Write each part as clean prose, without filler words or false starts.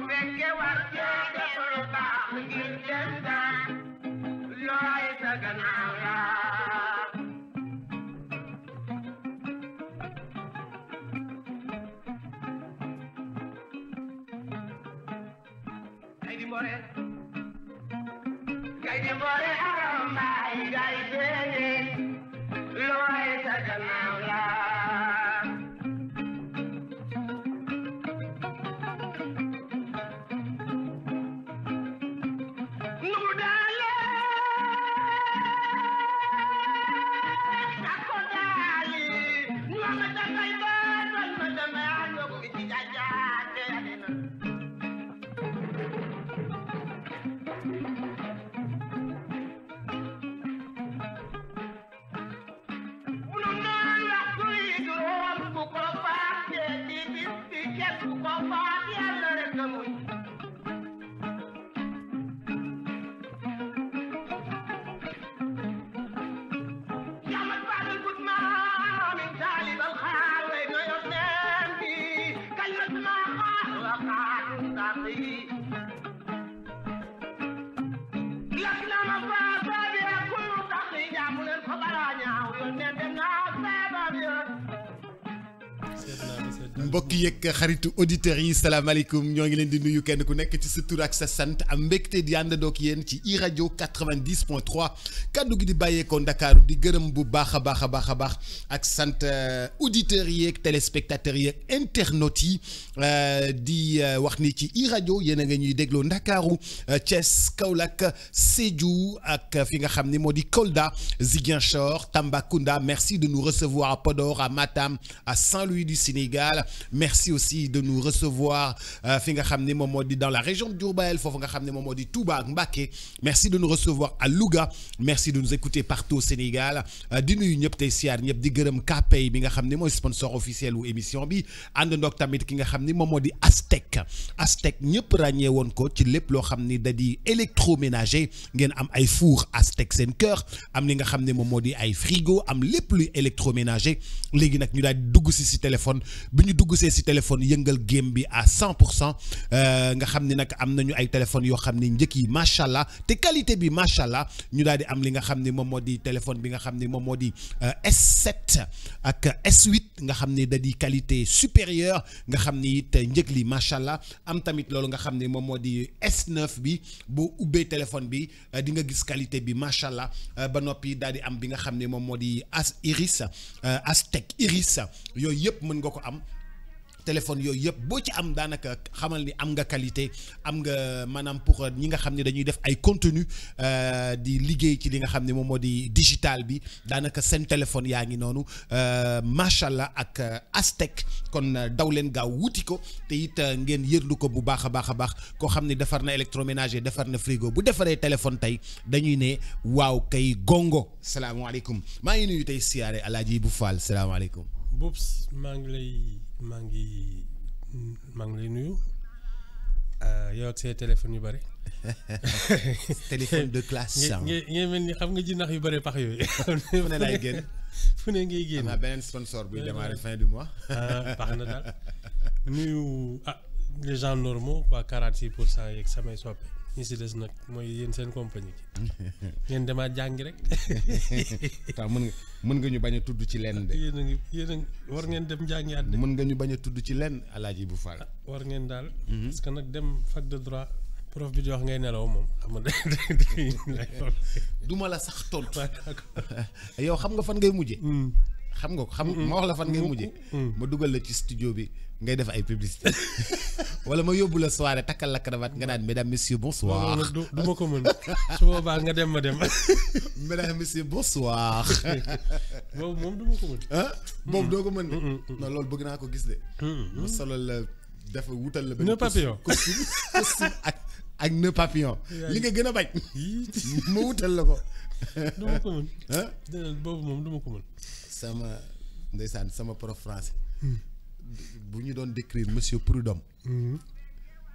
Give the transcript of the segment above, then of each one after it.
fekke war cee def lu baax ngir dem daan looy sa gannaaw la gay di mbore aram mbaay gay deene looy sa gannaaw la mbokk yeeg xaritu auditeurs yi salaamaaleykum ñoo ngi leen di nuyu kenn ku nekk ci sa tur ak sa sant am mbégte di àndandoo ak yéen ci iRadio 90.3 kaddu gi di bàyyeekoo Ndakaaru di gërëm bu baax a baax ak sant auditeurs yeeg téléspectateurs yeeg internautes yi di wax ni ci iRadio yéen a nga ñuy dégloo Ndakaaru Thiès Kaolack Sédhiou ak fi nga xam ni moo di Kolda Ziguinchor Tambacounda merci de nous recevoir à Podor à Matam à Saint-Louis du Sénégal. Merci aussi de nous recevoir fi nga xam ne moom moo di dans la région de Diourbel foofu nga xam ne moom moo di Touba ak Mbacké merci de nous recevoir à Louga merci de nous écouter partout au Sénégal di nuyu ñëpp tey siyaar ñëpp di gërëm KPay bi nga xam ne mooy sponsor officiel wu émission bi àndandoog tamit ki nga xam ni moom moo di Aztec ñëpp ràññee woon ko ci lépp loo xam ni da di électroménager ngeen am ay four Aztec seen kër am li nga xam ne moom moo di ay frigo am lépp luy électroménager léegi nag ñu daal di dugg si téléphone bi ñu dugg see si téléphone yëngal game bi à 100% nga xam ni nag am nañu ay téléphones yoo xam ni njëkk yi macha allah te qualité bi macha allah ñu daal di am li nga xam ni moom moo di téléphone bi nga xam ni moom moo di S7 ak S8 nga xam ni da di qualité supérieure nga xam ni it njëkk li macha allah am tamit loolu nga xam ni moom moo di S9 bi boo ubbee téléphone bi di nga gis qualité bi macha allah ba noppi daal di am bi nga xam ni moom moo di Aztec Iris yooyu yëpp mën nga ko am. téléphone yooyu yëpp boo ci am daanaka xamal ni am nga qualité am nga maanaam pour ñi nga xam ne dañuy def ay contenu di liggéey ci li nga xam ne moom moo di digital bi daanaka seen téléphone yaa ngi noonu macha allah ak Aztec kon daw leen gaaw wuti ko te it ngeen yërlu ko bu baax a baax koo xam ne defar na électroménager defar na frigo bu defaree téléphone tey dañuy ne waaw kay gongo salaamaaleykum maa ngi nuyu tey siyaare Alaaji bu Fall salaamaaleykum. Boubs maa ngi lay nuyu yow ak say téléphone yu bëri. téléphone de classe. ngeen mel ni xam nga jinax yu bëri pax yooyu. fu ne laay génn. fu ne ngay génn. am na beneen sponsor buy démarrer fin du mois. baax na daal nuyu les gens normaux waa 46% yeeg samay soppe ñi si des nag mooy yéen seen compagnie ngeen demaat jàngi rek. waaw mën nga ñu bañ a tudd ci lenn de. yéen a ngi war ngeen dem jàngiwaat de. mën nga ñu bañ a tudd ci lenn Alaaji bu Fall. war ngeen daal. parce que nag dem fac de droit prof bi di wax ngay nelaw moom xam nga du ma la sax tontu. yow xam nga fan ngay mujje xam nga ko ma wax la fan ngay mujje ma dugal la ci studio bi ngay def ay publicité wala ma yóbbu la soirée takkal la cravate nga naan mesdames messieurs bonsoir. du ma ko mën su boobaa nga dem ma dem. mesdames messieurs bonsoir. boobu moom du ma ko mën. boobu doo ko mën de. non loolu bëgg naa ko gis de. ma solo la dafa wutal la. nœud papillon costume ak nœud papillon. li nga gën a bañ. ma wutal la ko. du ma ko mën. boobu moom du ma ko mën. sama ndeysaan sama prof français. bu ñu doon décrire monsieur Prudhomme.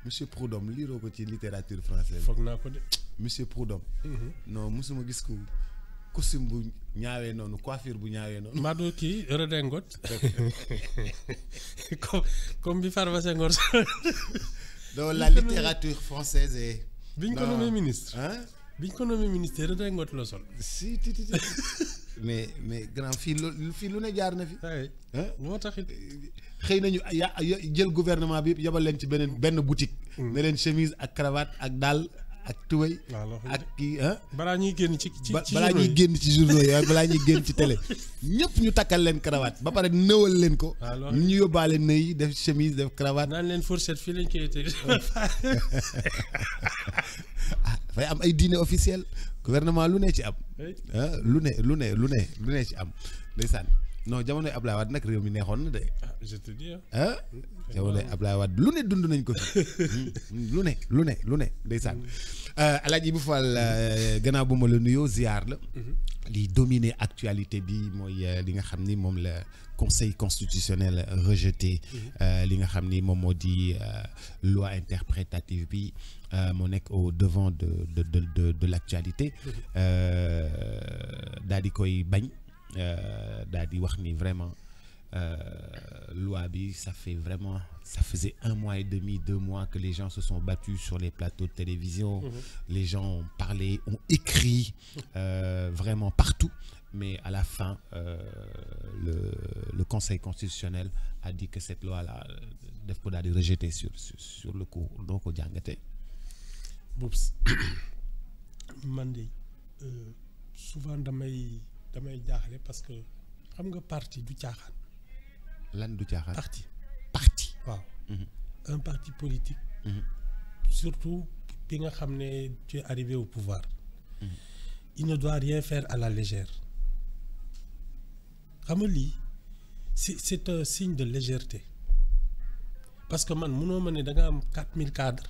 monsieur Prudhomme liiroo ko ci littérature française. foog naa ko de. monsieur Prudhomme. non mosuma gis ko costume bu ñaawee noonu coiffure bu ñaawee noonu. Madou kii redingote comme bi Farba Senghor Donc la littérature française est. biñ ko nommé ministre. Hein? biñ ko nommé ministre redingote la sol. Si mais grand fii lu ne jaar na fi. waaye moo taxit. xëy nañu jël gouvernement bi yëpp yabal leen ci benn boutique. ne leen chemise ak cravate ak daal ak tubéy. ak kii balaa ñuy génn ci balaa ñuy génn ci journaux yi balaa ñuy génn ci télé ñëpp ñu takkal leen cravate ba pare nëwal leen ko. ñu yóbbaale nëy def chemise def cravate. naan leen fourchette fii lañ koy teg. dafay am ay dîner officiel gouvernement lu ne ci am. lu ne ci am ndeysaan. non jamonoy Ablaye Wade nag réew mi neexoon na de. je te dis jamonoy Ablaye Wade lu ne dund nañ ko fi lu ne ndeysaan. Alaaji Ibou Fall gannaaw bu ma la nuyoo ziar la. li dominer actualité bi mooy li nga xam ni moom la conseil constitutionnel rejeté. li nga xam ni moom moo di loi interprétative bi moo nekk au devant de l'actualité. daal di koy bañ. daal di wax ni vraiment loi bi ça faisait 1 mois et demi 2 mois que les gens se sont battus sur les plateaux de télévision. Les gens ont parlé, ont écrit vraiment partout, mais à la fin le Conseil constitutionnel a dit que cette loi là def ko daal di rejeter sur le coup doo ko jàngate. Boubs man de souvent damay jaaxle parce que xam nga parti du caaxaan. lan du caaxaan. parti waaw. un parti politique. surtout bi nga xam ne tu es arrivé au pouvoir. il ne doit rien faire à la légère. xam nga lii c'est un signe de légèreté parce que man mënoo ma ne da nga am 4000 cadres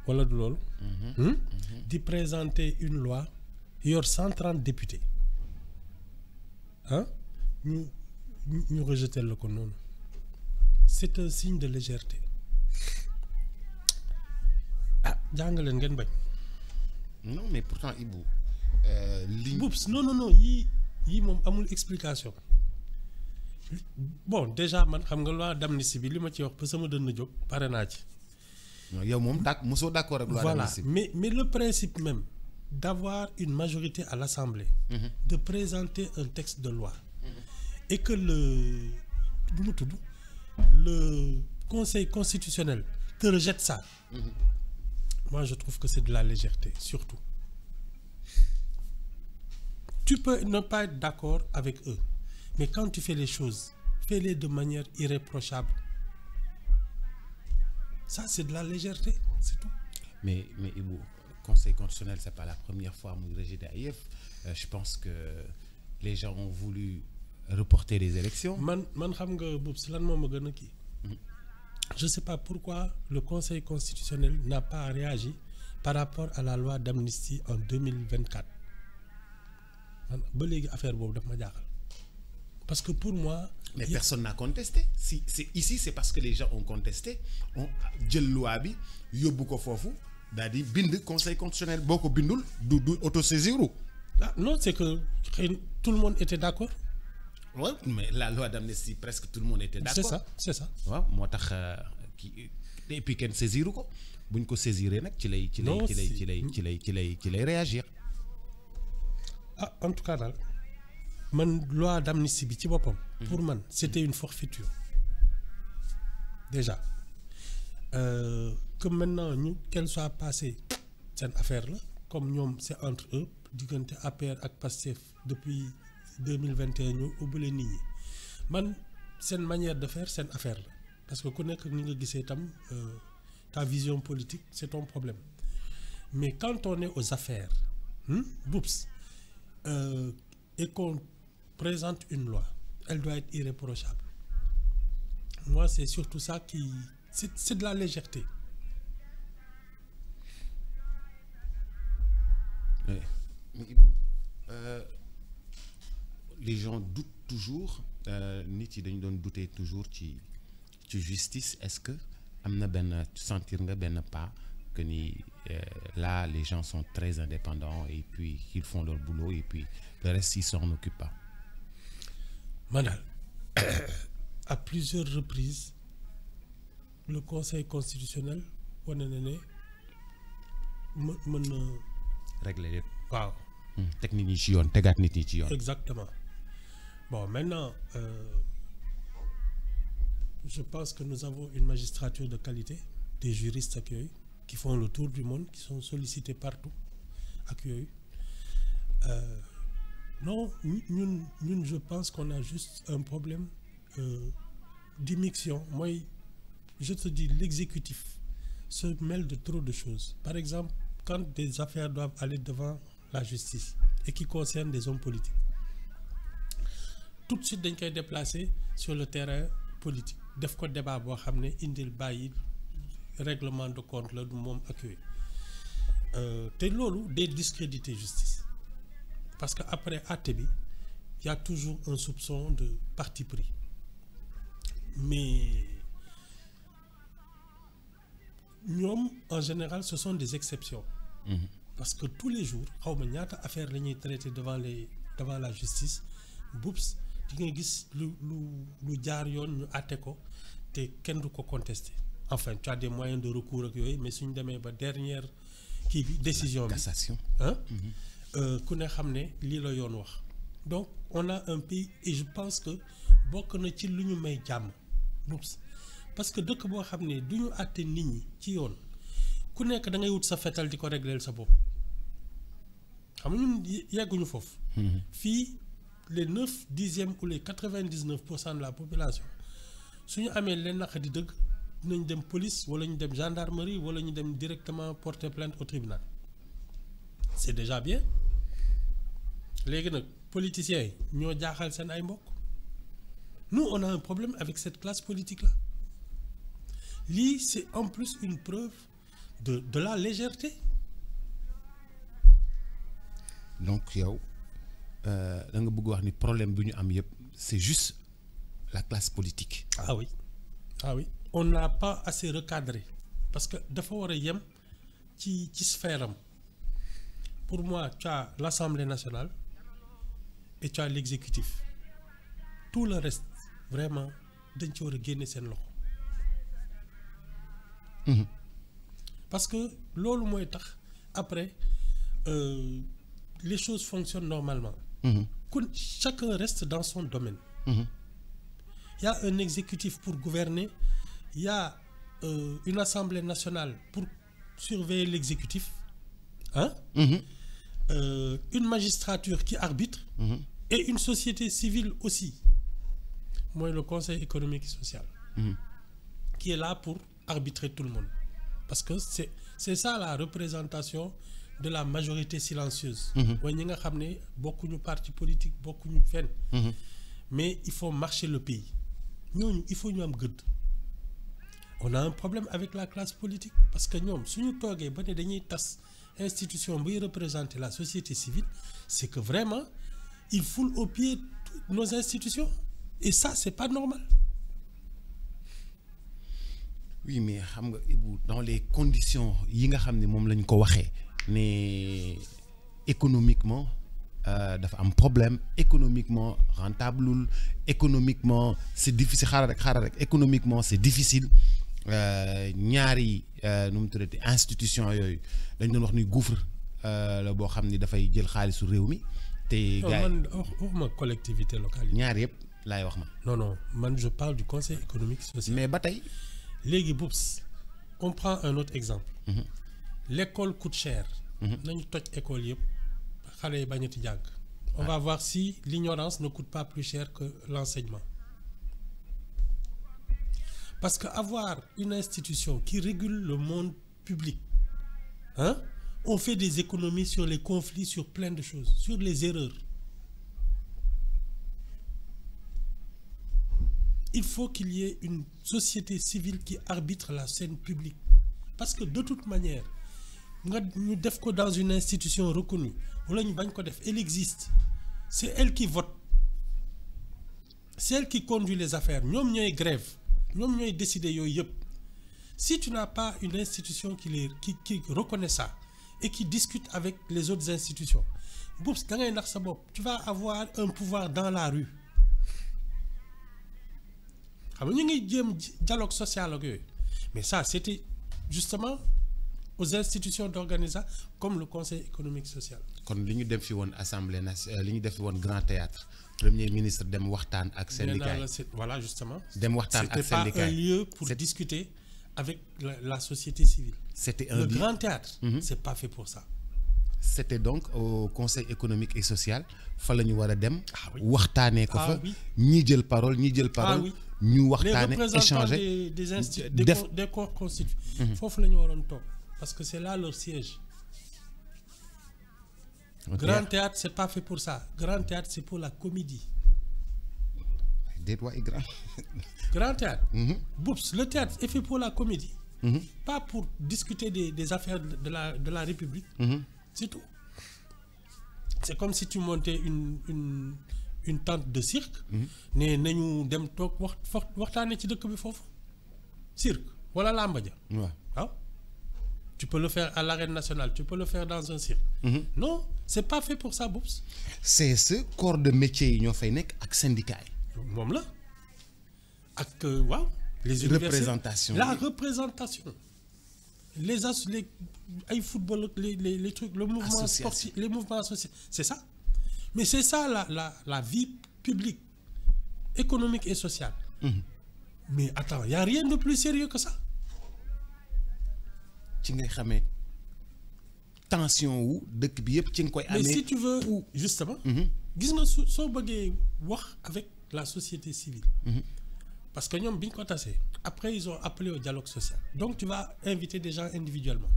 wala du loolu. di présenter une loi. yor 130 députés ñu rejeté la ko noonu c'est un signe de légèreté jàngaleen ngeen bañ. non mais pourtant Ibou. Boubs non yii moom amul explication bon déjà man xam nga loi d'amnistie bi li ma ci wax ba sama dënn jóg pare naa ci. yow moom mosoo d'accord ak loi d'amnistie. voilà mais le principe même. d'avoir une majorité à l'Assemblée, de présenter un texte de loi, et que le Conseil constitutionnel te rejette ça. Moi, je trouve que c'est de la légèreté, surtout. Tu peux ne pas être d'accord avec eux, mais quand tu fais les choses, fais-les de manière irréprochable. Ça, c'est de la légèreté, c'est tout. Mais Ibou, Conseil constitutionnel, c'est pas la première fois que rejeté AIF. Je pense que les gens ont voulu reporter les élections. Je sais pas pourquoi le Conseil constitutionnel n'a pas réagi par rapport à la loi d'amnistie en 2024. Parce que pour moi... Mais personne n'a contesté. Si c'est ici, c'est parce que les gens ont contesté. On dit loi bi yobbu ko fofu dadi bind Conseil constitutionnel boko bindul du autosaisir. Non, c'est que tout le monde était d'accord. Oui, mais la loi d'amnistie, presque tout le monde était d'accord. C'est ça. Ouais, motax et puis ken saisir ko buñ ko saisiré nak ci lay réagir. En tout cas la loi d'amnistie bi ci bopam pour man c'était une forfaiture. Déjà que maintenant qu'elle soit passée c'est une affaire là comme ñom c'est entre eux digënté APR ak Pastef depuis 2021 ñu ubulé nit ñi man c'est une manière de faire c'est une affaire là parce que ku nekk ni nga gissé tam ta vision politique c'est ton problème mais quand on est aux affaires Boubs et qu'on présente une loi elle doit être irréprochable. Moi c'est surtout ça qui c'est de la légèreté. Oui. Les gens doutent toujours nit yi dañ doon douter toujours ci justice. Est-ce que amna ben sentir nga ben pas que ni là les gens sont très indépendants et puis ils font leur boulot et puis le reste ils s'en occupent pas. Manal à plusieurs reprises le conseil constitutionnel wane na ne mën na régler lépp. waaw. teg nit ñi ci yoon tegaat nit ñi ci yoon. Exactement. Bon, maintenant, je pense que nous avons une magistrature de qualité, des juristes accueillis, qui font le tour du monde, qui sont sollicités partout, accueillis. Non, nous, je pense qu'on a juste un problème d'immixtion. Moi, je te dis, l'exécutif se mêle de trop de choses. Par exemple, quand des affaires doivent aller devant la justice et qui concernent des hommes politiques, tout de suite dañ koy déplacer sur le terrain politique def ko débat boo xam ne indil bàyyi règlement de compte la du moom ak yooyu te loolu day discréditer justice parce que après àtte bi y a toujours un soupçon de parti pris mais ñoom en général ce sont des exceptions. Parce que tous les jours xaw ma ñaata affaire la ñuy traiter devant la justice boops di nga gis lu jaar yoon ñu àtte ko te kenn du ko contester. Enfin tu as des moyens de recours ak yooyu mais suñ demee ba dernière kii bi décision bi cassation ku ne xam ne lii la yoon wax. Donc on a un pays et je pense que bokk na ci lu ñu may jàmm boops parce que dëkk boo xam ne du ñu àtte nit ñi ci yoon ku nekk da ngay wut sa fetal di ko régleel sa bopp xam nga ñun yegguñu foofu. Fii les 9/10 ou les 99% de la population suñu amee leen naq di dëgg dinañ dem police wala ñu dem gendarmerie wala ñu dem directement porter plainte au tribunal c'est déjà bien léegi nag politiciens yi ñoo jaaxal seen ay mbokk nous on a un problème avec cette classe politique là lii c'est en plus une preuve de la légèreté. Donc yow da nga bëgg wax ni problème bi ñu am yëpp c'est juste la classe politique. Ah oui on n'a pas assez recadré parce que dafa war a yem ci sphère am pour moi tu as l'Assemblée nationale et tu as l'exécutif tout le reste vraiment dañ ci war a génne seen loxo. Parce que loolu mooy tax après les choses fonctionnent normalement. Chacun reste dans son domaine. Il y a un exécutif pour gouverner, il y a une assemblée nationale pour surveiller l'exécutif, une magistrature qui arbitre et une société civile aussi. Moi, le Conseil économique et social, qui est là pour arbitrer tout le monde. Parce que c'est ça la représentation de la majorité silencieuse. mooy ñi nga xam ne bokkuñu parti politique bokkuñu fenn. Mais il faut marcher le pays. ñooñu il faut ñu am gëdd. On a un problème avec la classe politique parce que ñoom suñu toogee ba ne dañuy tas institution buy représenter la société civile c'est que vraiment ils foulent aux pieds nos institutions et ça c'est pas normal. Oui mais xam nga Ibou dans les conditions yi nga xam ne moom lañ ko waxee ne économiquement dafa am problème économiquement rentable économiquement c'est difficile xaaral rek économiquement c'est difficile ñaari nu mu tuddati institution yooyu dañ doon wax ni gouffre la boo xam ni dafay jël xaalisu réew mi te gars yi waxuma collectivité locale yi ñaar yëpp laay wax man. non man je parle du conseil économique social. Mais ba tey. Léegi boops on prend un autre exemple. L'école coûte cher. nañu toj école yëpp xale yi bañati jàng. On va voir si l'ignorance ne coûte pas plus cher que l'enseignement. Parce que avoir une institution qui régule le monde public, on fait des économies sur les conflits, sur plein de choses, sur les erreurs. Il faut qu'il y ait une société civile qui arbitre la scène publique. Parce que de toute manière, nous devons dans une institution reconnue, elle existe. C'est elle qui vote. C'est elle qui conduit les affaires. Nous sommes grève. Nous sommes décidés. Si tu n'as pas une institution qui reconnaît ça et qui discute avec les autres institutions, tu vas avoir un pouvoir dans la rue. Nous avons un dialogue social. Mais ça, c'était justement aux institutions d'organisation comme le Conseil économique social. kon li ñu def fi woon assemblée nationale li ñu def fi woon grand théâtre premier ministre dem waxtaan ak syndicat yi. Voilà, justement. dem waxtaan ak syndicat yi. C'était pas un lieu pour discuter avec la société civile. C'était un Le lieu. grand théâtre, c'est pas fait pour ça. C'était donc au conseil économique et social fa la ñu war a dem. oui. waxtaanee ko fa. oui. ñii jël parole ñii jël parole. oui. ñu Les waxtaanee représentants échanger. des corps constitués. Foofu la ñu waroon toog parce que c'est là leur siège. Ok. Grand théâtre, c'est pas fait pour ça. Grand théâtre, c'est pour la comédie. déet waay grand. Grand théâtre. Boups, le théâtre est fait pour la comédie. Pas pour discuter des affaires de la République. C'est tout. C'est comme si tu montais une tente de cirque. ne nañu dem toog waxtaanee ci dëkk bi foofu. Cirque wala làmba ja. waaw. waaw. Tu peux le faire à l'arène nationale, tu peux le faire dans un cirque. Non, c'est pas fait pour ça, Boups. c'est ce corps de métier yi ñoo fay nekk ak syndicat yi. moom la ak waaw. les représentation la représentation. les ay football les trucs le mouvement sportif les mouvements associés c'est ça. Mais c'est ça la vie publique économique et sociale. Mais attends, y a rien de plus sérieux que ça. ci ngay xamee tension wu dëkk bi yëpp ci nga koy amee. Mais si tu veux justement. gis nga soo bëggee wax avec la société civile. Parce que ñoom bi ñu ko tasee après ils ont appelé au dialogue social. Donc tu vas inviter des gens individuellement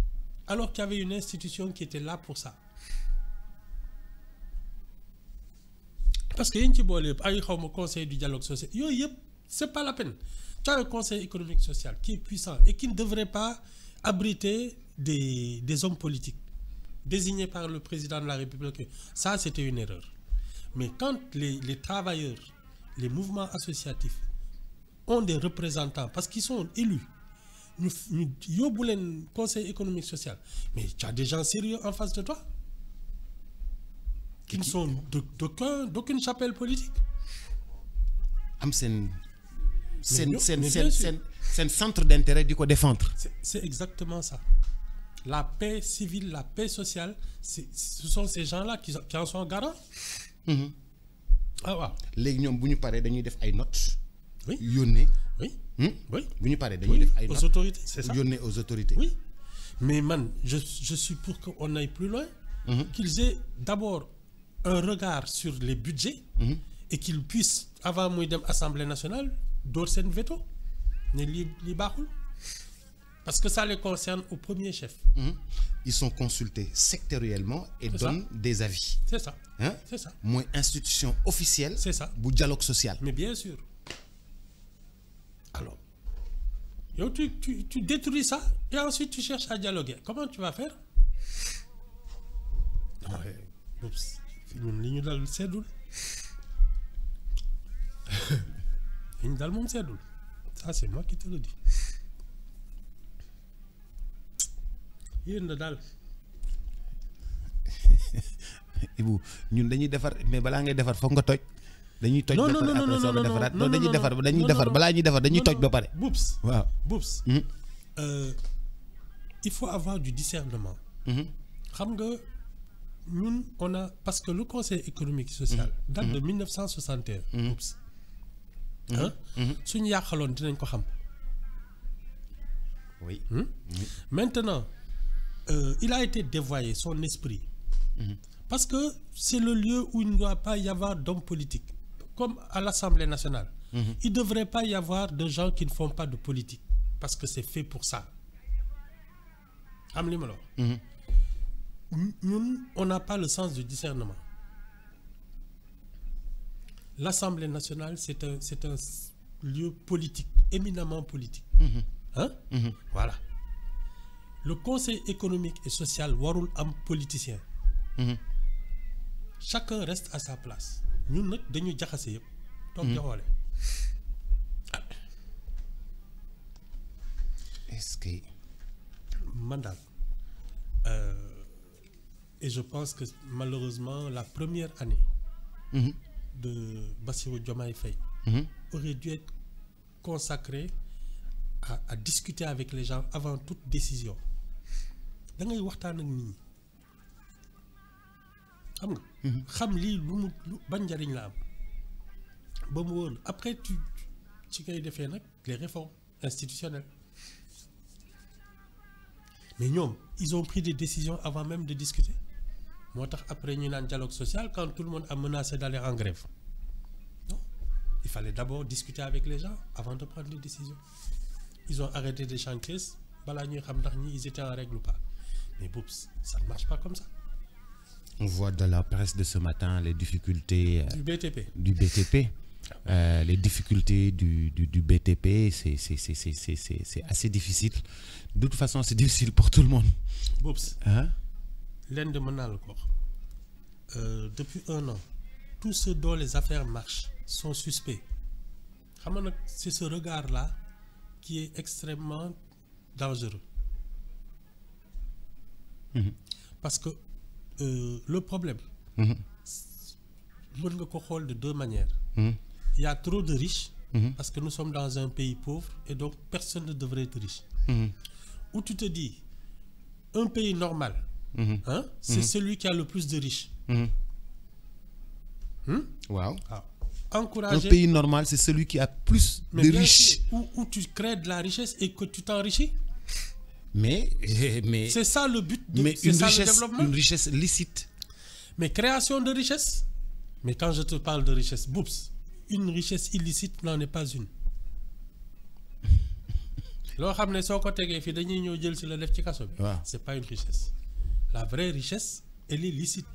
alors qu'il y avait une institution qui était là pour ça. Parce que yéen ci boole yëpp ay xaw ma conseil du dialogue social yooyu yëpp c'est pas la peine. Tu as un conseil économique social qui est puissant et qui ne devrait pas abriter des hommes politiques désignés par le président de la République. Ça, c'était une erreur. Mais quand les travailleurs, les mouvements associatifs ont des représentants parce qu'ils sont élus, ñu yóbbu leen conseil économique social, mais tu as des gens sérieux en face de toi qui ne sont d'aucune chapelle politique. am seen centre d'intérêt di ko défendre. C'est exactement ça. La paix civile, la paix sociale, ce sont ces gens-là qui en sont garants. Ah waaw. léegi ñoom bu ñu paree dañuy def ay notes. Oui. yónnee. Oui. Oui. bu ñu paree dañuy def ay notes aux autorités, c'est ça. yónnee aux autorités. Oui. Mais man, je suis pour qu'on aille plus loin. Qu'ils aient d'abord un regard sur les budgets et qu'ils puissent, avant muy dem Assemblée nationale, door seen veto ne li baaxul. Parce que ça les concerne au premier chef. Ils sont consultés sectoriellement et donnent des avis. C'est ça. Hein? C'est ça. mooy institution officielle. C'est ça. bu dialogue social. Mais bien sûr. Alors, yow tu détruis ça et ensuite tu cherches à dialoguer. Comment tu vas faire? Oups. ñun li ñu dal seddul. li ñu dal moom seddul. Ça c'est moi qui te le dis. yéen la daal. Ibu ñun dañuy defar mais balaa ngay defar foog nga toj. dañuy toj ba pare après soo ko defaraat non dañuy defar balaa ñuy defar dañuy toj ba pare. Boups. waaw Boups. Il faut avoir du discernement. xam nga ñun on a parce que le conseil économique et social. date de 1961. Boups. suñu yàqaloon dinañ ko xam. oui. Maintenant il a été dévoyé son esprit. Parce que c'est le lieu où il ne doit pas y avoir d'hommes politiques. Comme à l'Assemblée nationale. Il ne devrait pas y avoir de gens qui ne font pas de politique. Parce que c'est fait pour ça. Am li ma la wax. Ñun on n'a pas le sens du discernement. L'Assemblée nationale c'est un lieu politique, éminemment politique. Hein? Voilà. Le Conseil économique et social warul am politicien. Chacun reste à sa place. ñun nag dañu jaxase yëpp. toog di xoole. est-ce que. man daal et je pense que malheureusement la première année. de Bassirou Diomaye Faye. aurait dû être consacrée à discuter avec les gens avant toute décision da ngay waxtaan ak nit ñi xam nga. xam lii lu mu ban njariñ la am ba mu wóor après tu ci ngay defee nag les réformes institutionnelles mais ñoom ils ont pris des décisions avant même de discuter moo tax après ñu naan dialogue social quand tout le monde a menacé d'aller en grève non il fallait d'abord discuter avec les gens avant de prendre des décisions ils ont arrêté des chantiers balaa ñuy xam ndax ñi ils étaient en règle ou pas mais boops ça ne marche pas comme ça. On voit dans la presse de ce matin les difficultés du BTP. Les difficultés du BTP, c'est assez difficile. De toute façon, c'est difficile pour tout le monde. Boops. Hein? L'un de mon corps. Depuis 1 an, tous ceux dont les affaires marchent sont suspects. C'est ce regard-là qui est extrêmement dangereux. Parce que le problème, on peut le de 2 manières. Il y a trop de riches, parce que nous sommes dans un pays pauvre, et donc personne ne devrait être riche. Où tu te dis, un pays normal, c'est celui qui a le plus de riches. Wow. Encourager. Un pays normal, c'est celui qui a plus de riches. Où tu crées de la richesse et que tu t'enrichis. Mais c'est ça le but de le développement. Une richesse licite. Mais création de richesse. Mais quand je te parle de richesse, boops, une richesse illicite n'en est pas une. C'est pas une richesse. La vraie richesse, elle est licite.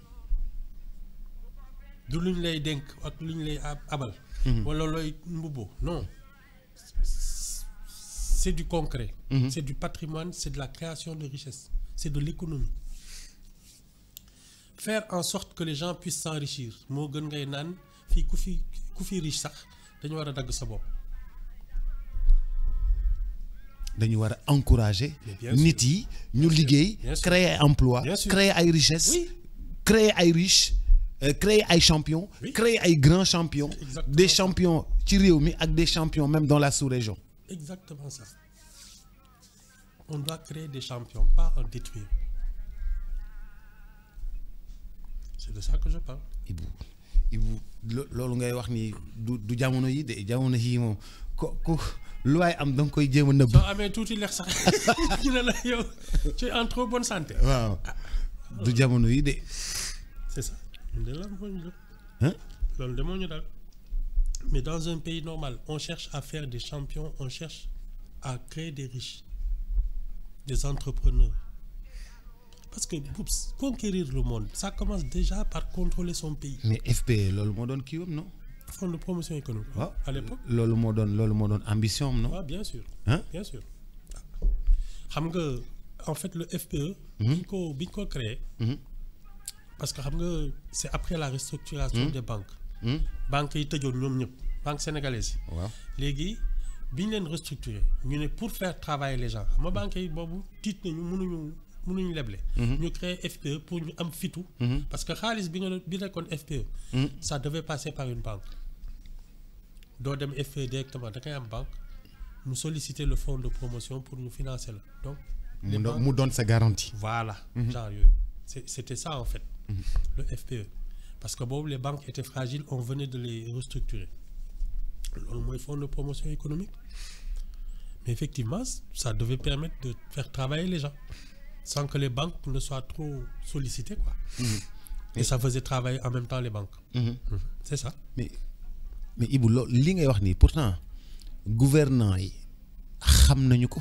Non. C'est du concret. C'est du patrimoine, c'est de la création de richesse. C'est de l'économie. Faire en sorte que les gens puissent s'enrichir. Mo gën ngay nan fi ku fi riche sax dañu wara dag sa bop. Dañu wara encourager nit yi ñu liggéey, créer emploi, créer ay richesse, créer ay riches, créer ay champions, créer ay grands champions, des champions ci réew mi ak des champions même dans la sous-région. Exactement ça. On doit créer des champions, pas en détruire. C'est de ça que je parle. Ibou loolu ngay wax ni du jamono yi de jamono yi moom ko lu waay am da nga koy jéem a nëbb. soo amee tuuti lex sax ñu ne la yow tu es en trop bonne santé. waaw du jamono yi de. C'est ça. Loolu de moo ñu dal. Mais dans un pays normal, on cherche à faire des champions, on cherche à créer des riches, des entrepreneurs. Parce que conquérir le monde, ça commence déjà par contrôler son pays. Mais FPE, lolo mo don kiwam non? Fonds de promotion économique. À l'époque. Lolo mo don ambition non? Ah, bien sûr. Hein? Bien sûr. En fait, le FPE, biñ ko créé. Parce que c'est après la restructuration des banques. Banques yi tëjoon ñoom ñëpp banque sénégalaise yi. waaw léegi bi ñu leen restructurer ñu ne pour faire travailler les gens xam nga banques yi boobu tiit nañu mënuñu leble. ñu créer FPE pour ñu am fitu. parce que xaalis bi nekkoon FPE. ça devait passer par une banque. doo dem FPE directement da ngay am banque mu solliciter le fonds de promotion pour ñu financer la donc. mu donne sa garantie. Voilà. Genre yooyu c'était ça en fait. Le FPE. Parce que les banques étaient fragiles, on venait de les restructurer. Le fonds de promotion économique. Mais effectivement, ça devait permettre de faire travailler les gens sans que les banques ne soient trop sollicitées, quoi. Et ça faisait travailler en même temps les banques. C'est ça. Mais Ibou, li ngay wax ni pourtant gouvernants yi xam nañu ko.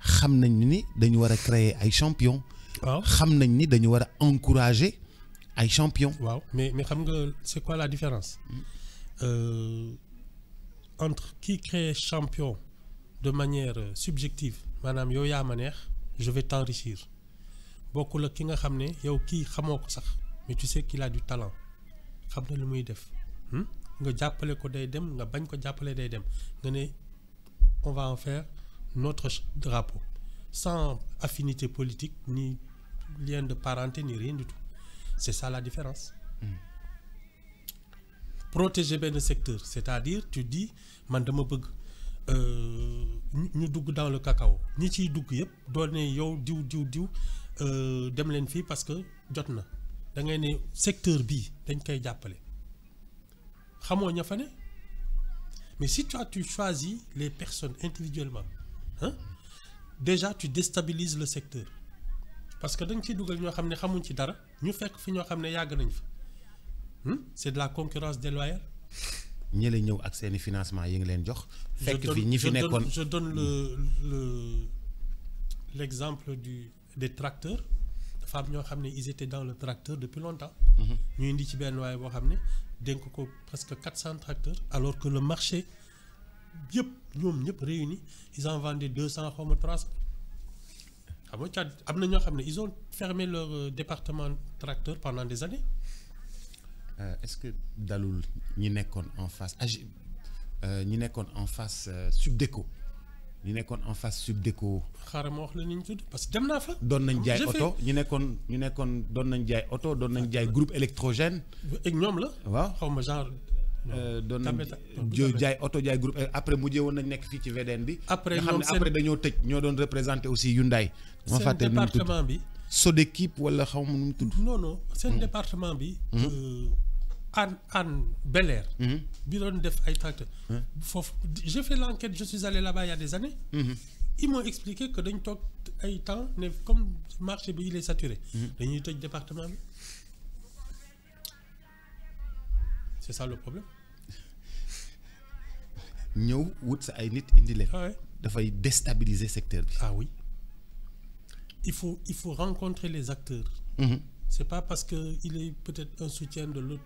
Xam nañ ni dañu wara créer ay champions. Xam nañ ni dañu wara encourager ay champions. Waaw mais xam nga c'est quoi la différence entre qui crée champion de manière subjective maanaam yow yaa ma neex je vais t'enrichir bokkul ak ki nga xam ne yow kii xamoo ko sax mais tu sais qu'il a du talent xam na lu muy def nga jàppale ko day dem nga bañ ko jàppale day dem nga ne on va en faire notre drapeau sans affinité politique ni lien de parenté ni rien du tout. C'est ça la différence. Protéger bien le secteur, c'est-à-dire tu dis man dama bëgg ñu dugg dans le cacao ñi ciy dugg yëpp doon ne yow diw dem leen fii parce que jot na da ngay ne secteur bii dañ koy jàppale xamoo ña fa ne mais si tu choisis les personnes individuellement déjà tu déstabilises le secteur parce que da nga ciy dugal ñoo xam ne xamuñ ci dara ñu fekk fi ñoo xam ne yàgg nañ fa c'est de la concurrence déloyale. ñi la ñëw ak seeni financement yi ngi leen jox. fekk fi ñi fi nekkoon je donne l'exemple des tracteurs dafa am ñoo xam ne ils étaient dans le tracteur depuis longtemps. ñu indi ci benn waaye boo xam ne dénk ko presque 400 tracteurs alors que le marché yëpp ñoom ñëpp réunis ils en vendaient 200 xaw ma 300 xam nga am na ñoo xam ne ils ont fermé leur département tracteur pendant des années. Est-ce que dalul ñi nekkoon en face ñi nekkoon en face Subdeco ñi nekkoon en face Subdeco. xaaral ma wax la ni ñu tudd parce que dem naa fa. doon nañ jaay oto ñu nekkoon doon nañ jaay oto doon nañ jaay groupe électrogène. ak ñoom la. waaw xaw ma genre. doon nañ jaay oto jaay groupe après mujjee woon nañ nekk fii ci VDN bi. après nga xam ne après dañoo tëj ñoo doon représenté aussi Hyundai. ma fàtte nu mu tudd département bi. Sodekip wala xaw ma nu mu tudd. non seen département bi. Anne Bel-Air. bi doon def ay tracteurs. foofu j'ai fait l'enquête je suis allé là-bas il y a des années. Ils m'ont expliqué que dañ toog ay temps ne comme marché bi il est saturé. dañuy tëj département bi. c'est ça le problème. ñëw wut sa ay nit indi leen. dafay déstabiliser secteur bi. ah oui il faut rencontrer les acteurs. C'est pas parce que il est peut-être un soutien de l'autre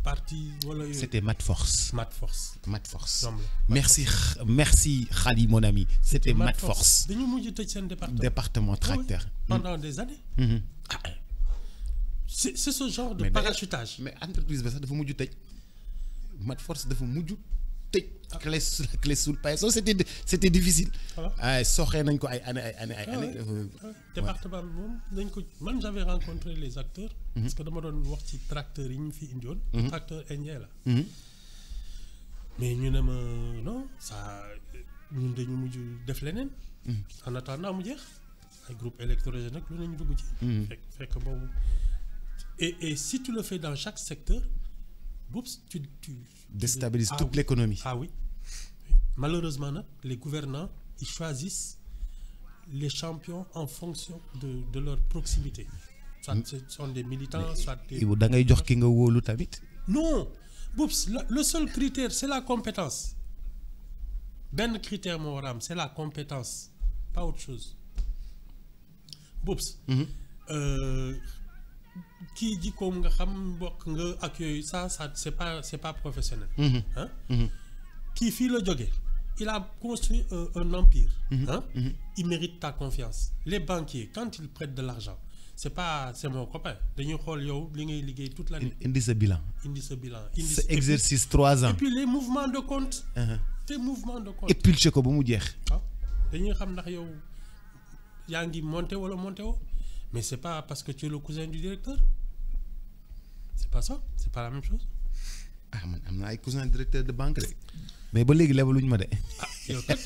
parti wala. C'était Matforce. Matforce. Merci Khali mon ami. C'était Matforce. dañu mujj tëj seen département tracteur. Pendant des années. C'est ce genre de parachutage. mais entreprise ba sax dafa mujj tëj Matforce dafa mujj tëj. clé sous le paillasson c'était difficile. soxee nañ ko ay années. département bi moom dañ ko man j'avais rencontré les acteurs. parce que dama doon wax ci tracteurs yi ñu fi indiwoon. tracteur indien la. mais ñu ne ma non ça ñun dañu mujj def leneen. en attendant mu jeex ay groupe électrogène nag lu nañu dugg ci. fekk boobu et si tu le fais dans chaque secteur. tu déstabilises toute l'économie. Ah oui. Malheureusement, les gouvernants, ils choisissent les champions en fonction de leur proximité. Soit ce sont des militants, soit des... da ngay jox ki nga wóolu tamit. Non. Boups, le seul critère, c'est la compétence. Ben critère, mon ram, c'est la compétence. Pas autre chose. Boups. Qui dit comme nga xam mbokk nga ak yooyu ça c'est pas professionnel. Kii fii la jógee il a construit un empire. Il mérite ta confiance. Les banquiers quand ils prêtent de l'argent c'est mon copain dañuy xool yow li ngay liggéey toute l'année. indi sa bilan. sa exercice 3 ans. et puis les mouvements de compte. tes mouvements de compte. épulché ko ba mu jeex. waaw dañuy xam ndax yow yaa ngi monté wala monté woo. Mais c'est pas parce que tu es le cousin du directeur. C'est pas ça, c'est pas la même chose. Man am na ay cousin directeur de banque de. mais ba léegi lebaluñ ma de. yow kat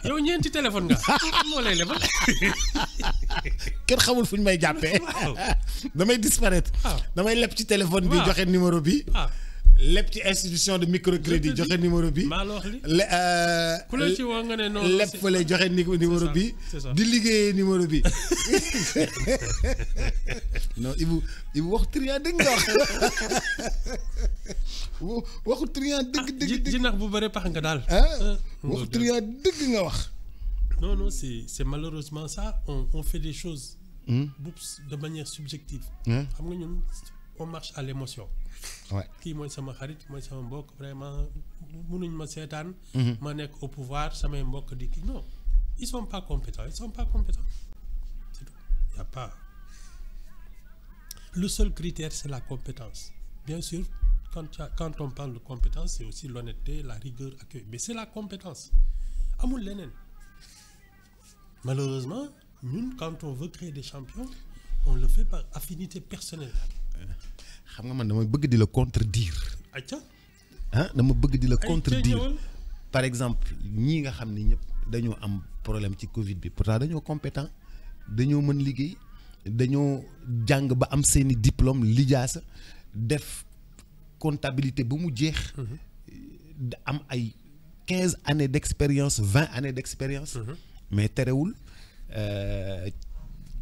yow ñeenti téléphone nga. moo lay lebal. kenn xamul fu ñu may jàppee. damay disparaître. damay leb ci téléphone bi joxe numéro bi. lépp ci institution de microcrédit joxe numéro bi. maa la wax li ku la ci woo nga ne non lépp fa lay joxe numéro bi. di liggéeyee numéro bi. non Ibou waxu triant dëgg nga wax. waxu triant dëgg. jinax bu bëri pax nga daal. waxu triant dëgg nga wax. non c'est malheureusement ça on fait des choses. de manière subjective. xam nga ñun on marche à l'émotion. kii mooy sama xarit mooy sama mbokk vraiment mënuñ ma seetaan. ma nekk au pouvoir samay mbokk di kii non ils sont pas compétents c'est tout y a pas le seul critère c'est la compétence bien sûr quand on parle de compétence c'est aussi l'honnêteté la rigueur accueil mais c'est la compétence amul leneen malheureusement ñun quand on veut créer des champions on le fait par affinité personnelle. xam nga man dama bëgg di la contredire. acca. dama bëgg di la contredire. par exemple ñii nga xam ni ñëpp dañoo am problème ci Covid bi pourtant dañoo compétent dañoo mën liggéey dañoo jàng ba am seeni diplôme lijaasa def comptabilité ba mu jeex. am ay 15 années d'expérience 20 années d'expérience. mais terewul.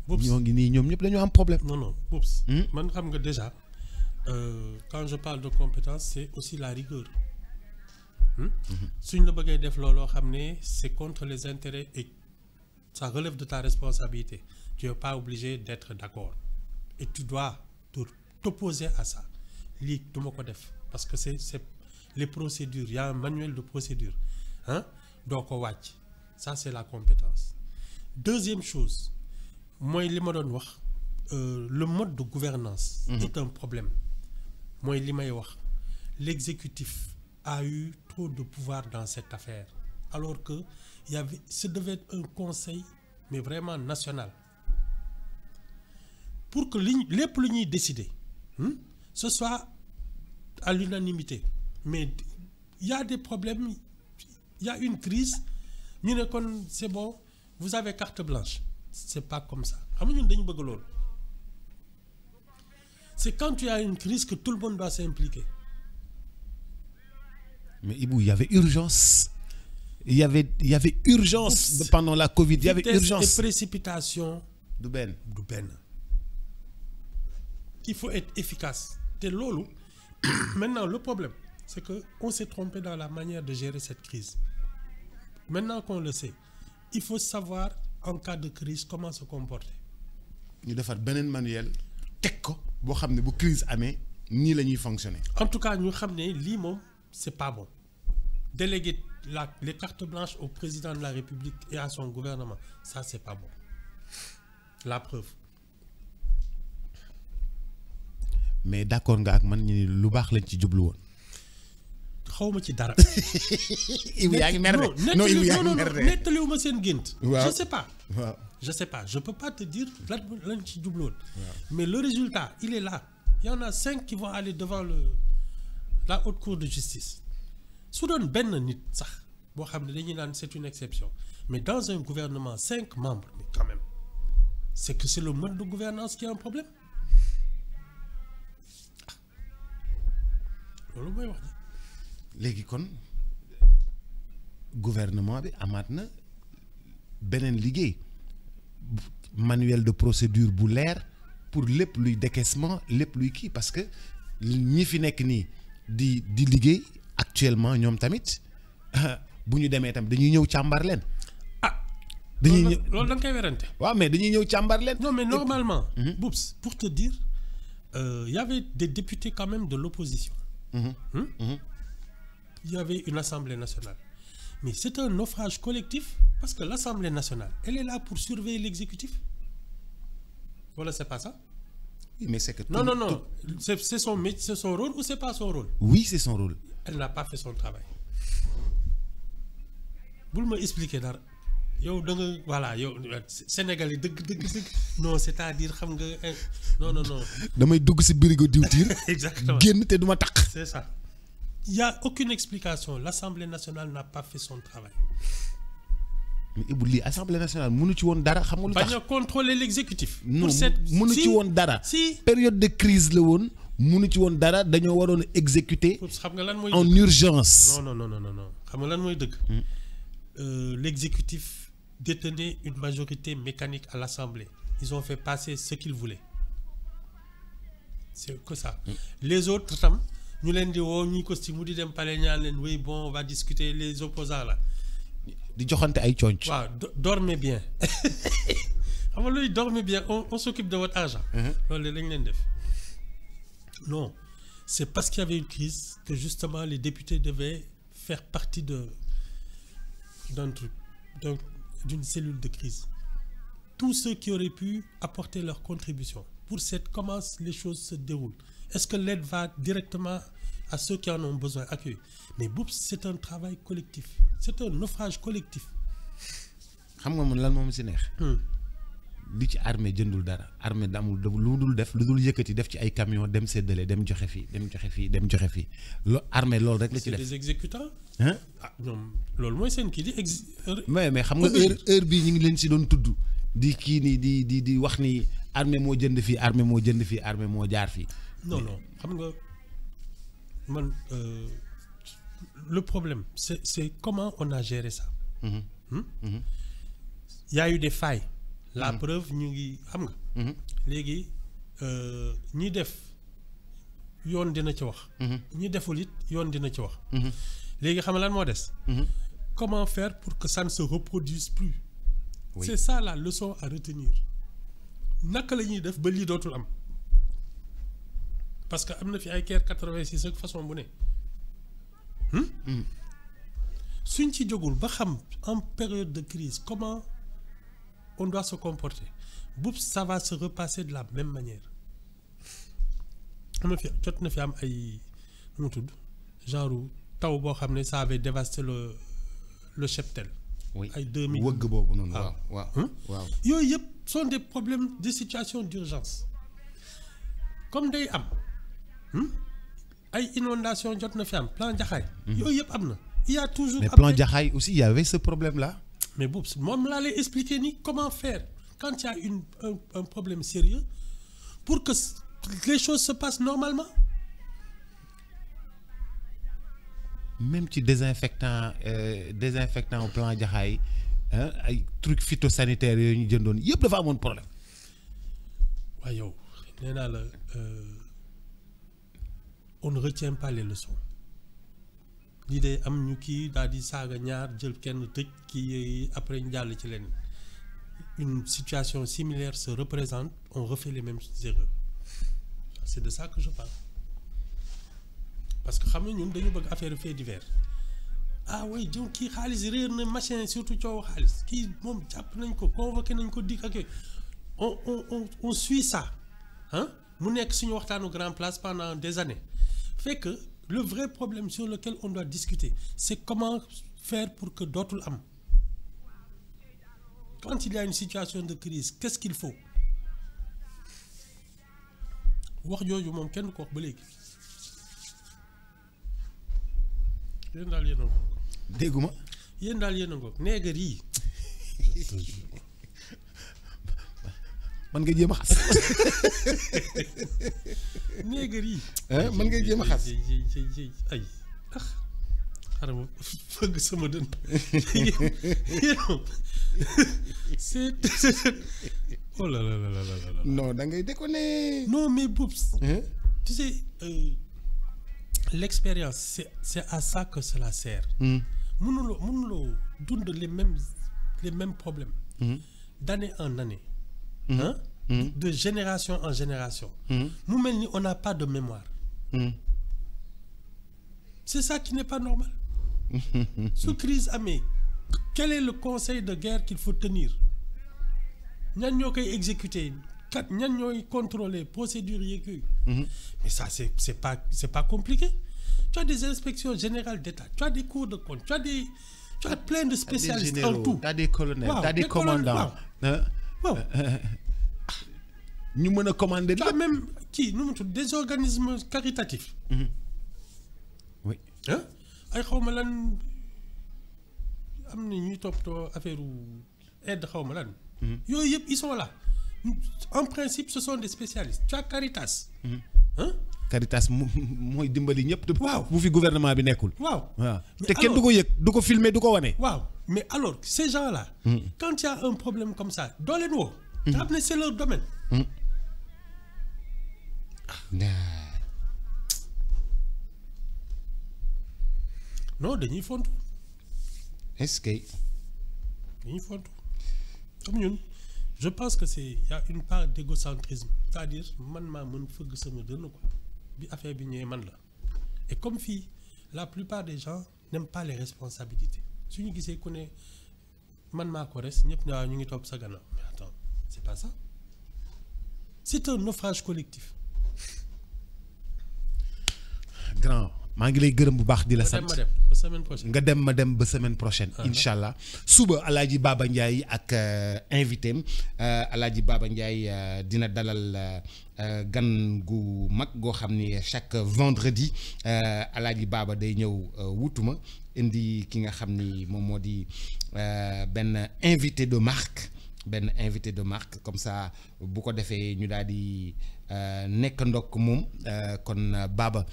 ñoo ngi nii ñoom ñëpp dañoo am problème. non Boubs. man xam nga déjà quand je parle de compétence c'est aussi la rigueur. suñ la bëggee def looloo xam ne c'est contre les intérêts et ça relève de ta responsabilité tu n'es pas obligé d'être d'accord et tu dois t'opposer à ça lii du ma ko def parce que c'est les procédures il y a un manuel de procédure doo ko wàcc ça c'est la compétence. Deuxième chose mooy li ma doon wax le mode de gouvernance est un problème mooy li may wax l'exécutif a eu trop de pouvoir dans cette affaire alors que ce devait être un conseil mais vraiment national pour que lépp lu ñuy décider ce soit à l'unanimité mais il y a des problèmes il y a une crise ñu ne kon c'est bon vous avez carte blanche c'est pas comme ça xam nga ñun dañu bëgg loolu c'est quand tu as une crise que tout le monde doit s'impliquer. Mais Ibou, il y avait urgence. Il y avait urgence pendant la Covid. Il y avait urgence. Vitesse et précipitation. Du benn. Il faut être efficace. te loolu maintenant le problème c'est que on s'est trompé dans la manière de gérer cette crise. Maintenant qu'on le sait il faut savoir en cas de crise comment se comporter. ñu defar beneen manuel teg ko boo xam ne bu crise amee nii la ñuy fonctionner. En tout cas ñu xam ne lii moom c'est pas bon. Déléguer les cartes blanches au président de la République et à son gouvernement ça c'est pas bon. La preuve. Mais d'accord nga ak man ñu ni lu baax lañ ci jublu woon. xawma ci dara. Ibu yaa ngi mer de. non Ibu yaa ngi mer de. nettaliwuma seen gént. waaw je sais pas. waaw je sais pas je peux pas te dire lañ ci jublu woon. Mais le résultat il est là. Il y en a 5 qui vont aller devant la haute cour de justice. su doon benn nit sax boo xam ne dañuy naan c'est une exception mais dans un gouvernement 5 membres mais quand même c'est que c'est le mode de gouvernance qui a un problème loolu mooy wax ji. léegi kon gouvernement bi amaat na beneen liggéey manuel de procédure bu leer pour lépp luy décaissement lépp luy kii parce que ñi fi nekk nii di liggéey actuellement ñoom tamit bu ñu demee tamit dañuy ñëw càmbar leen. dañuy ñëw loolu da nga koy werante. waaw mais dañuy ñëw càmbar leen. non mais normalement. Boubs pour te dire il y avait des députés quand même de l'opposition. Il y avait une assemblée nationale mais c'est un naufrage collectif parce que l'assemblée nationale elle est là pour surveiller l'exécutif voilà c'est pas ça. Oui, mais c'est que non c'est son rôle ou c'est pas son rôle. Oui c'est son rôle. Elle n'a pas fait son travail bul ma expliquer dara yow da nga voilà yow Sénégal yi dëgg non c'est-à-dire xam nga non. damay dugg ci birigo diwtiir. Exactement génn te duma taq. C'est ça. Il y a aucune explication l'Assemblée nationale n'a pas fait son travail. mais Ibou lii Assemblée nationale mënu ci woon dara xam nga lu tax. bañ a contrôler l'exécutif. non mënu ci woon dara. si période de crise la woon mënu ci woon dara dañoo waroon a exécuter. xam nga lan mooy en urgence. non xam nga lan mooy dëgg. L'exécutif détenait une majorité mécanique à l'Assemblée. Ils ont fait passer ce qu'ils voulaient. C'est que ça. Les autres tam ñu leen di woo ñuy costume di dem pale ñaan leen oui bon on va discuter les opposants là. di joxante ay conc. waaw dormez bien xam nga luy dormez bien on s'occupe de votre argent. loolu lañ leen def. Non c'est parce qu'il y avait une crise que justement les députés devaient faire partie d'un truc d'une cellule de crise. Tous ceux qui auraient pu apporter leur contribution pour comment les choses se déroulent. Est-ce que l'aide va directement à ceux qui en ont besoin accueillis? Mais Boubs c'est un travail collectif c'est un naufrage collectif. xam nga man lan moom ci neex. li ci armée jëndul dara armée damul lu dul def lu dul yëkkati def ci ay camion dem séddale dem joxe fii dem joxe fii dem joxe fii armée loolu rek la ci def. c'est des exécutants. ah ñoom loolu mooy seen kii di mais xam nga heure bii ñu ngi leen si doon tudd di kii nii di wax ni armée moo jënd fii armée moo jënd fii armée moo jaar fii. non xam nga man le problème c'est comment on a géré ça. Y a eu des failles. La preuve ñu ngi xam nga. léegi ñi def yoon dina ci wax. ñi deful it yoon dina ci wax. léegi xam nga lan moo des. Comment faire pour que ça ne se reproduise plus. Oui. C'est ça la leçon à retenir. Naka la ñuy def ba lii dootul am parce que am na fi ay guerre 86 ak façon bu ne. suñ ci jógul ba xam en période de crise comment on doit se comporter ça va se repasser de la même manière. am na fi jot na fi am ay nu mu tudd genre taw boo xam ne ça avait dévasté le cheptel. oui ay 2000 wëgg boobu noonu. waaw. yooyu yëpp sont des problèmes de situation d'urgence comme day am ay inondation jot na fi am plan Jaxaay. yooyu yëpp am na. Il y a toujours. Mais plan Jaxaay aussi il y avait ce problème là. Mais bon moom laa lay expliquer ni comment faire quand il y a un problème sérieux pour que les choses se passent normalement. Même ci désinfectant au plan Jaxaay ay trucs phytosanitaires yooyu ñu jëndoon yëpp dafa amoon problème. waaye yow nee naa la on ne retient pas les leçons. lii de am ñu kii daal di saaga ñaar jël kenn tëj kii après ñu jàll ci leneen une situation similaire se représente on refait les mêmes erreurs c'est de ça que je parle parce que xam nga ñun dañu bëgg affaire fait divers oui jiw kii xaalis réer na machin surtout coow xaalis kii moom jàpp nañ ko convoqué nañ ko dikk ak yooyu on suit ça mu nekk suñu waxtaanu grand place pendant des années fait que le vrai problème sur lequel on doit discuter c'est comment faire pour que dootul am quand il y a une situation de crise qu'est-ce qu'il faut wax jooju moom kenn ko wax ba léegi yéen daal yéen a ngoog. dégguma. yéen daal yéen a ngoog néegar yi. man nga jéem a xas. néegar yi. man nga jéem a xas. ay xaaral ma fëgg sama dënn. yéen c'est oh là là là là. non da ngay déconner. non mais Boubs. tu sais l'expérience c'est à ça que cela sert. mënuloo dund les mêmes problèmes. d'année en année. De génération en génération. mu mel ni on n'a pas de mémoire. C'est ça qui n'est pas normal. Sous crise amee quel est le conseil de guerre qu'il faut tenir ñan ñoo koy exécuter ñan ñooy contrôler procédures yeeg yooyu. mais ça c'est pas compliqué. Tu as des inspections générales d'État, tu as des cours de compte, tu as plein de spécialistes en tout. Tu as des colonels, tu as des commandants. Waaw. ñu mën a commander. Tu as même des organismes caritatifs. Oui. ay xawma lan am na ñuy toppatoo affaire aide xawma lan. yooyu yëpp ils sont là. En principe ce sont des spécialistes. Tu as Caritas. Caritas mooy dimbali ñëpp. waaw bu fi gouvernement bi nekkul. waaw te kenn du ko yëg du ko filmer du ko wane. waaw mais alors ces gens-là. quand il y a un problème comme ça doo leen woo. te xam ne c'est leur domaine. non dañuy fontu. est-ce que. dañuy fontu comme ñun je pense que il y a une part d'égocentrisme c'est-à-dire man maa mën fëgg sama dënn quoi bi affaire bi ñëwee man la et comme fii la plupart des gens n'aiment pas les responsabilités su ñu gisee ku ne man maa ko res ñëpp ne waaw ñu ngi topp sa gannaaw mais attends c'est pas ça c'est un naufrage collectif. Grand maa ngi lay gërëm bu baax di la sant ma dem ba semaine prochaine. nga dem ma dem ba semaine prochaine incha allah suba Alaaji Baba Ndiaye ak invité am Alaaji Baba Ndiaye dina dalal gan gu mag goo xam ni chaque vendredi Alaaji Baba day ñëw wutuma indi ki nga xam ni moom moo di benn invité de marque comme ça bu ko defee ñu daal di nekk ndokk moom kon Baba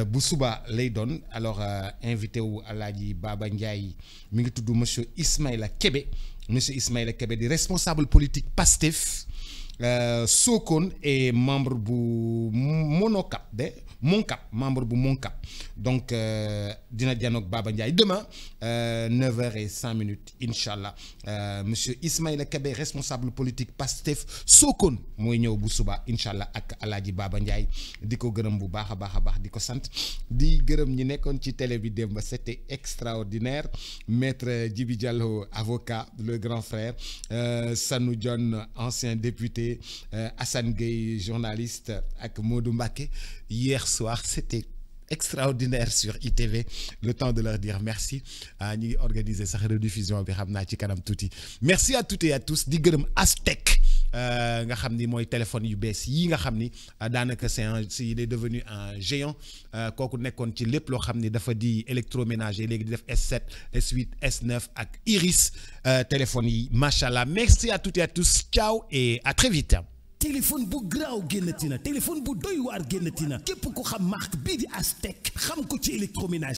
bu suba lay doon alors invité wu Alaaji Baba Ndiaye mi ngi tudd monsieur Ismaïla Kébé di responsable politique PASTEF Sokone et membre bu membre bu Moncap donc dina janoog Baba Ndiaye demain 9h05 incha allah monsieur Ismaïla Kébé responsable politique PASTEF Sokone mooy ñëw bu suba incha allah ak Alaaji Baba Ndiaye di ko gërëm bu baax a baax di ko sant di gërëm ñi nekkoon ci télé bi démb c'était extraordinaire maître Djibi Diallo avocat le grand frère Sanou Dione ancien député Assane Gueye journaliste ak Modou Mbacké hier soir c'était extraordinaire sur ITV le temps de leur dire merci ñu ngi organiser sax rediffusion bi xam naa ci kanam tuuti merci à toutes et à tous di gërëm Aztec nga xam ni mooy téléphone yu bees yi nga xam ni daanaka il est devenu un géant kooku nekkoon ci lépp loo xam ni dafa di électroménager léegi di def S7 S8 S9 ak Iris téléphone yi macha allah merci à toutes et à tous ciao et à très vite. téléphone bu graaw génnati na téléphone bu doy waar génnati na képp ko xam marque bii di Aztec xam ko ci électroménager